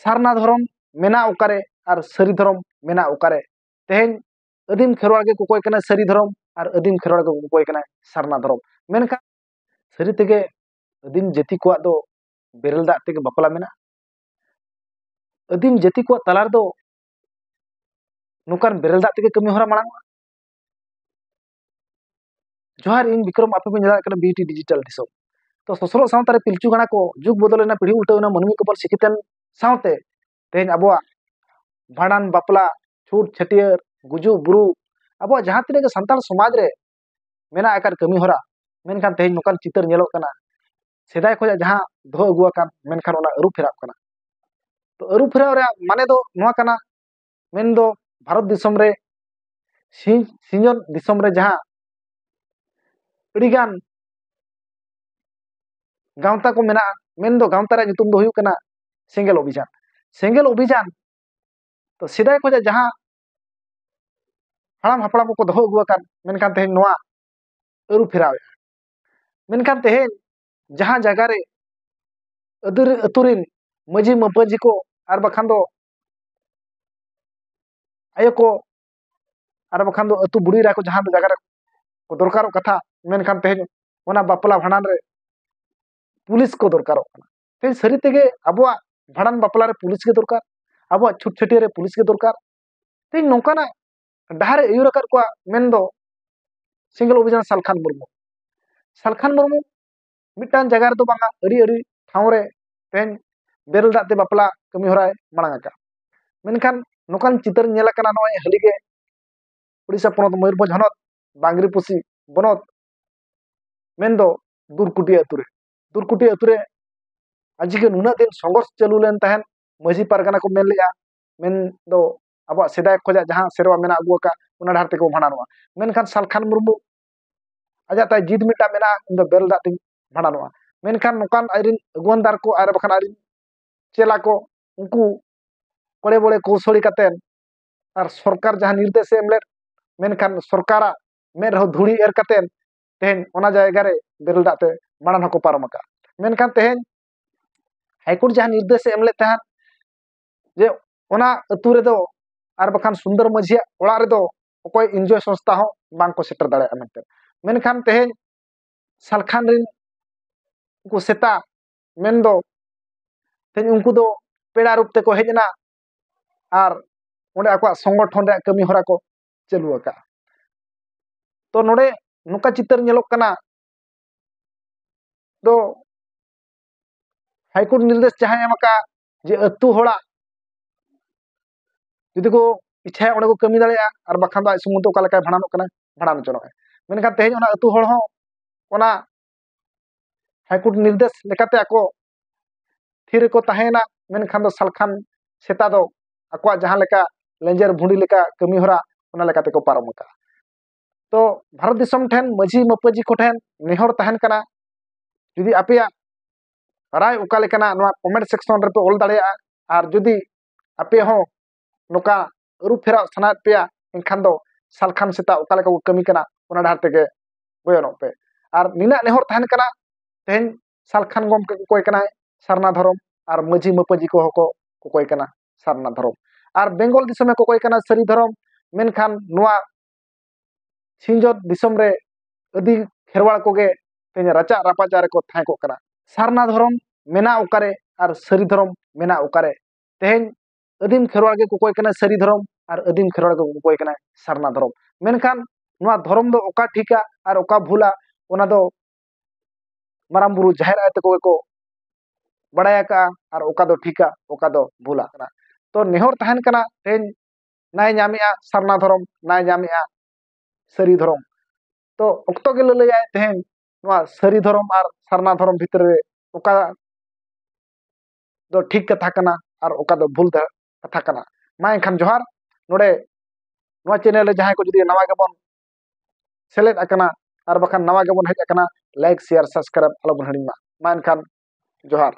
सारना धर्म मेना ओकारे और सरी धर्म मेना ओकारे तेहेन आदिम खेरवाड़ के कोकोय कना सरी धर्म और आदिम खेरवाड़ के कोकोय कना सारना धर्म मेनखा सरी तेगे आदिम जाति को दो बेरल दाग तेगे बापला मेना आदिम जाति को तलार दो नुकान बेरल दाग तेगे कमी होरा मांग जोहार इन विक्रम आपे पे कना बीटी डिजिटल दिसो तो सोसलो सावतारे पिलचू गाना को जुग बदलेना पीढ़ी उल्टावना मनमी को बल सिकितन सावते तेहेन अबवा भाड़ान बापला छूट छटियर गुजु बुरु अब जहाँ तीन सानताल समाज रे मेना आकार कमी होरा मेनखान तेहेन नोकान चितर नेलो कना सेदाय खोजा जहाँ दो अगुआ कान मेनखान ओना अरु फेराव कना तो अरु फेराव रे माने दो नोआ कना मेन दो भारत दिसम रे सिंजन दिसम रे जहाँ अड़ीगान गावता को मेना मेन दो गावता रे nyutum दो हुयु कना सेंगेल अभियान तो सेदाय खोजा जहाँ हाड़ाम हापड़ाम को दो अगुआ कान मेनखान तेहेन नोआ अरु फेराव मेनखान तेहेन जहाँ जगह रे अतुरिन मजी मपाजी को और बखान दो आयो को और बखान दो अतु बुड़ी रा को जहाँ जगह रे को दरकारो कथा मेनखान तेहेन ओना बापला भाड़ान रे पुलिस को दरकारो तेहेन सरी तेगे अबवा भाड़ान बापला रे पुलिस के दरकार अबवा छुट छटिया रे पुलिस के दरकार तेहेन नोकाना डाहारे अयुर अकाद को मेन दो सिंगल अभियान सालखान मुर्मू मिटान जगह रे तो बांगा अड़ी अड़ी ठाव रे तेहेन बेरल दाग ते बापला कमी होराय मांग आका मेनखान नोकान चितर नेला कना नोय हलिगे उड़ीसा पोनत मयूरभंज हनत बांगरीपुसी बनत मेन दो दुरकुटी अतुरे आजिके नुना दिन संघर्ष चालू लेन तहन मजी पारगाना को मेन लेया मेन दो अब सेदाय खोजा जहाँ सेरवा मेना अगुआ का उना डार तेको भाड़ानोआ मेनखान सालखान मुर्मू आजा ताय जीत मिटा मेना इन दो बेरल दाग ते भाड़ानोआ मेनखान नोकान आइरिन अगुवानदार को आर बखान आइरिन चेला को उनको बड़े बड़े कौशली कातेन और सरकार जहाँ निर्देश एमलेट मेनखान सरकारा मेन रहो धुड़ी एर कातेन तेहेन ओना जायगा रे बेरल दाग ते माड़ान हको पारम आका मेनखान तेहेन हाईकोर्ट जहाँ निर्देश एमलेट तहन जे ओना अतु रे दो और बखान सुंदर मझिया ओड़ा रे दो ओकोय एनजीओ संस्था हो बांग को सेटर दाड़े मेनते मेनखान तेहेन सालखान रिन उनको सेता मेन दो तेहेन उनको दो पेड़ा रूप ते को हेजना और ओंडे आको संगठन रे कमी होरा को चालू आका तो नोडे नुका चितर नेलोक कना दो हाईकोर्ट निर्देश जहाँ एमका जे अतु होड़ा जुदी को इच्छा ओंडे को कमी दाड़ेया और बखान दो सुमुन तो कालका भाड़ानो कना भाड़ानो चनो मेनखान तेहेन ओना अतु होड़ हो ओना हाईकोर्ट निर्देश लेकाते आको थिर को तहेना मेनखान दो सालखान सेता दो आको जहाँ लेका लेंजर भुंडी लेका कमी होरा ओना लेकाते को पारम आका तो भारत दिसम ठेन मजी मपाजी को ठेन नेहर तहन कना जुदी आपेया राय उका लेकना नोआ कमेंट सेक्शन रे पे ऑल दाड़ेया और जुदी आपे हो नोका अरु फेरा सनात पेया एनखान दो सालखान सेता उका लेका को कमी कना ओना डार तेगे गोयनो पे और निना नेहर तहन कना तेहेन सालखान गमके को कोय कना सारना धर्म और मजी मपाजी को हको को कोय कना सारना धर्म और बेंगल दिसम को कोय कना सरी धर्म मेनखान नोआ सिंजोत दिसम रे अदी खेरवाड़ कोगे तेने रचा रापाचारे को थाय को कना सारना धर्म मेना ओकारे और सरी धर्म मेना ओकारे तेहेन अदीम खेरवाड़ के कोकोय कना सरी धर्म और अदीम खेरवाड़ के कोकोय कना सारना धर्म मेनखान नोआ धर्म दो ओका ठीका और ओका भूला ओना दो माराम बुरु जाहिर आयते को बड़ाया का और ओका दो ठीका ओका दो भूला कना तो नेहर तहन कना तेहेन नाय ᱧᱟᱢᱮᱜᱼᱟ सारना धर्म नाय ᱧᱟᱢᱮᱜᱼᱟ सरी धर्म तो अक्तो के ललैया तेहेन नोआ सरी धर्म और सारना धर्म भितर रे ओका दो ठीक कथा कना और ओका दो भूल कथा कना मा एनखान जोहार नोडे नोआ चैनल रे जहां को जुदी नवा गेबन सेलेद अकना और बखान नवा गेबन हेज अकना लाइक शेयर सब्सक्राइब अलबन हडिंग मा एनखान जोहार।